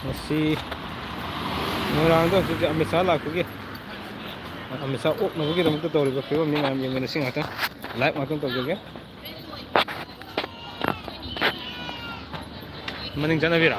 ꯉꯁꯤ ꯉꯔꯥꯡꯗꯣ ꯍꯧꯖꯤꯛꯇꯤ ꯑꯃꯤꯠ ꯁꯥꯍ ꯂꯥꯛꯄꯒꯤ ꯑꯃꯤꯠ ꯁꯥꯍ ꯑꯣꯛꯅꯕꯒꯤꯗꯃꯛꯇ ꯇꯧꯔꯤꯕ ꯐꯤꯕꯝꯅꯤ ꯃꯌꯥꯝ ꯌꯦꯡꯃꯤꯟꯅꯁꯤ ꯉꯥꯛꯇꯪ ꯂꯥꯏꯚ ꯉꯥꯛꯇꯪ ꯇꯧꯖꯒꯦ ꯃꯅꯤꯡ ꯆꯠꯅꯕꯤꯔꯣ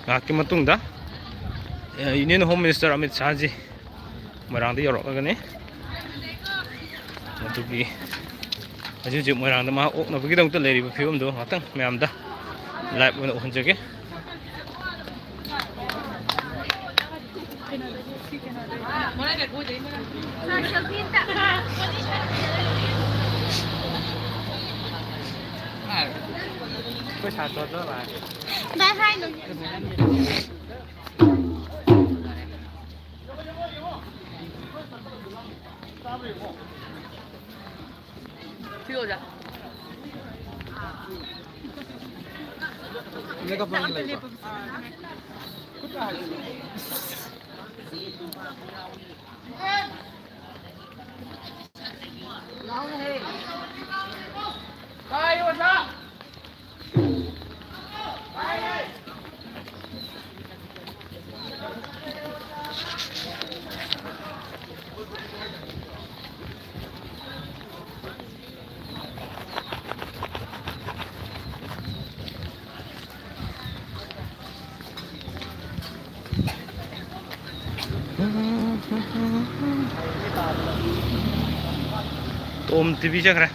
ꯉꯥꯏꯍꯥꯛꯀꯤ ꯃꯇꯨꯡꯗ ꯌꯨꯅꯤꯌꯟ ꯍꯣꯝ ꯃꯤꯅꯤꯁꯇꯔ ꯑꯃꯤꯠ ꯁꯥꯍꯖꯤ ꯃꯣꯏꯔꯥꯡꯗ ꯌꯧꯔꯛꯂꯒꯅꯤ ꯑꯗꯨꯒꯤ ꯍꯧꯖꯤꯛ ꯍꯧꯖꯤꯛ ꯃꯣꯏꯔꯥꯡꯗ ꯃꯍꯥꯛ ꯑꯣꯛꯅꯕꯒꯤꯗꯃꯛꯇ ꯂꯩꯔꯤꯕ ꯐꯤꯕꯝꯗꯨ ꯉꯥꯛꯇꯪ ꯃꯌꯥꯝꯗ ꯂꯥꯏꯚ ꯑꯣꯏꯅ ꯎꯍꯟꯖꯒꯦ ꯇꯣꯝ ꯇꯤꯚꯤ ꯆꯠꯈ꯭ꯔꯦ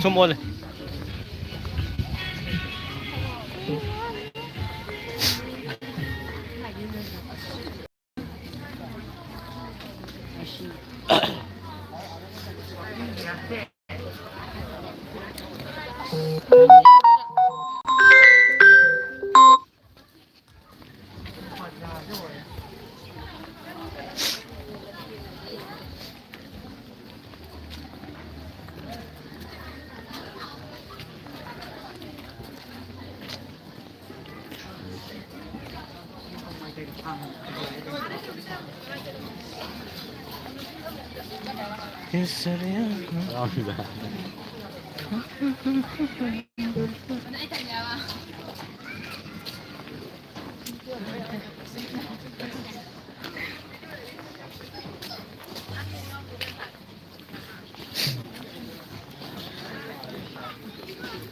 ꯁꯨꯝ ꯑꯣꯜꯂꯦ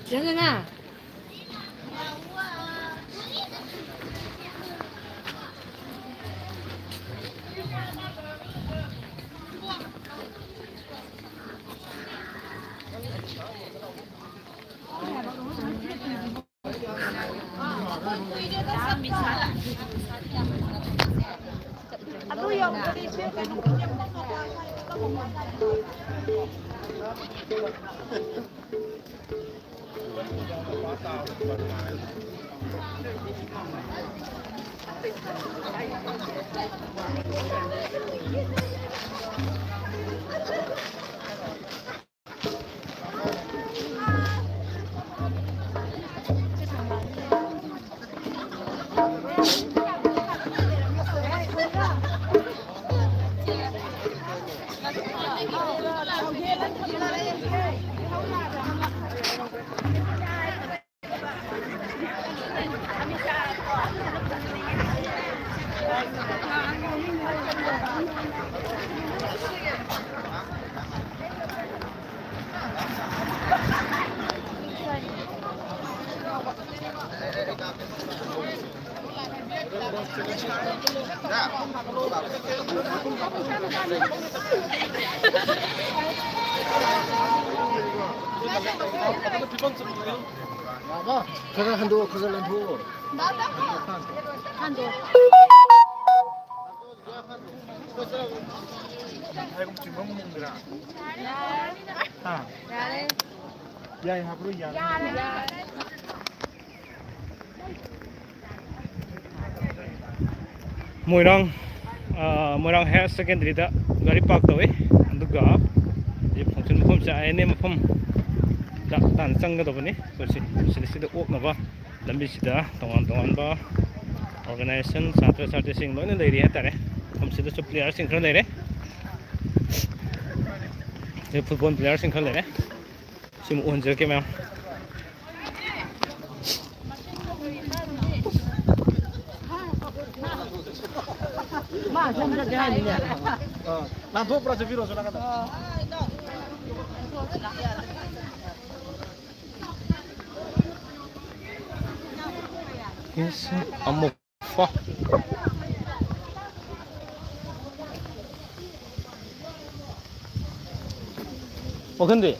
정은아. 그걸 한도 그걸 한도 한도. 알고 지금 뭐 먹는 거야? 아, 야래. 야이 하부로 야. Moirang Moirang Higher Secondary da gari park tawi aduga je function mafam cha ane mafam da tan changa do bani kosi sida ok na ba lambi sida tongan ba organization satra satra sing loina leiri ha tare hum sida so player sing khra leire je football player sing khra leire sim on je ke ma 마, 전부 다 되는데. 난 도프라 저 위로 올라가다. yes amok fa 근데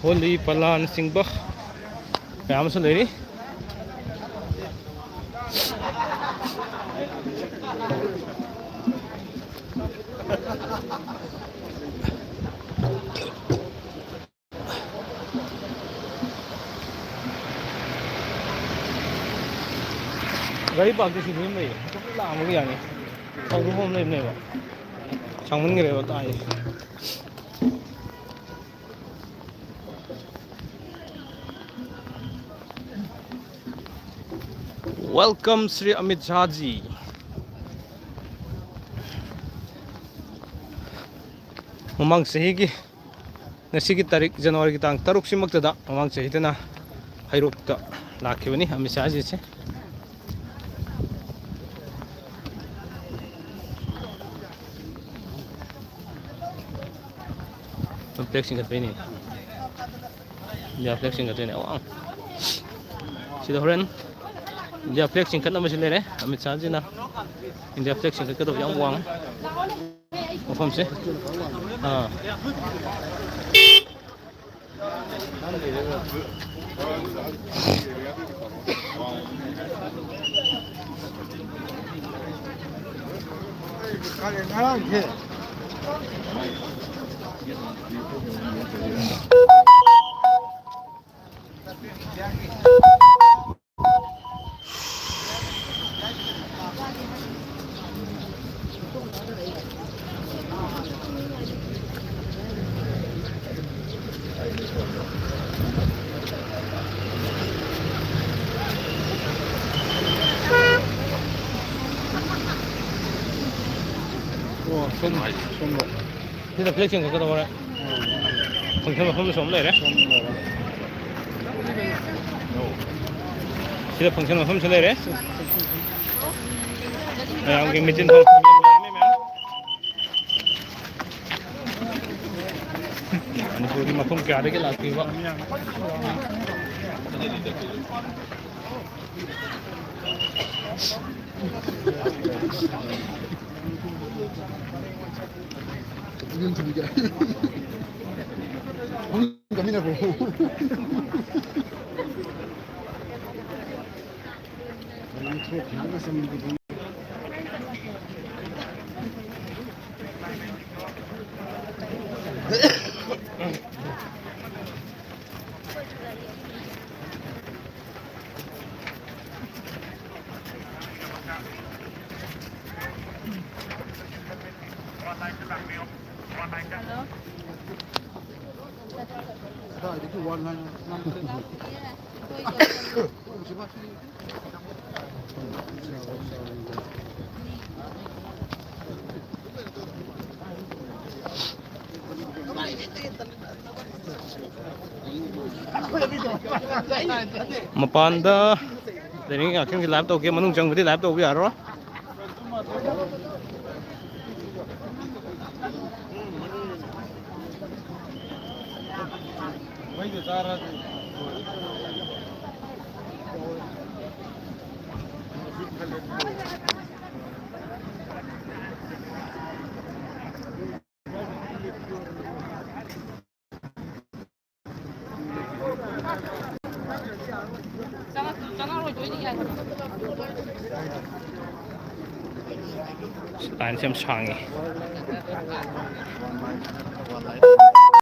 Holy Palan Singbah kaya mo sa lady gari park di sini mai lama ke yani sau đó hôm nay này ba sang mình cái ba tai welcome Sri Amit Shah ji mamang sahi ki ngasi ki tarik January ki tang 3 simak da mamang sahi tana hairok ta lakhibani Amit Shah ji che flexing kat ini dia flexing kat ini awang sida horen dia flexing kat nama sile re Amit Shah ji na dia flexing kat do yang wang mafam se 가래 나랑 해. 와, 손 sida flexing kat do re function mafam som le re sida function mafam se le re ang ging meeting thong ꯃꯅꯤꯄꯨꯔꯒꯤ ꯃꯐꯝ ꯀꯌꯥꯗꯒꯤ ꯂꯥꯛꯄꯤꯕ 이건 재미가. 감이라고. 밑으로 비교해서 먹는 다 이렇게 원하는 ꯃꯄꯥꯟꯗ ꯂꯩꯔꯤꯉꯩ ꯉꯥꯛꯇꯪꯗꯤ live ꯇꯧꯒꯦ ꯃꯅꯨꯡ ꯆꯪꯕꯗꯤ live ꯇꯧꯕ ꯌꯥꯔꯣꯏ 라인이 참 상해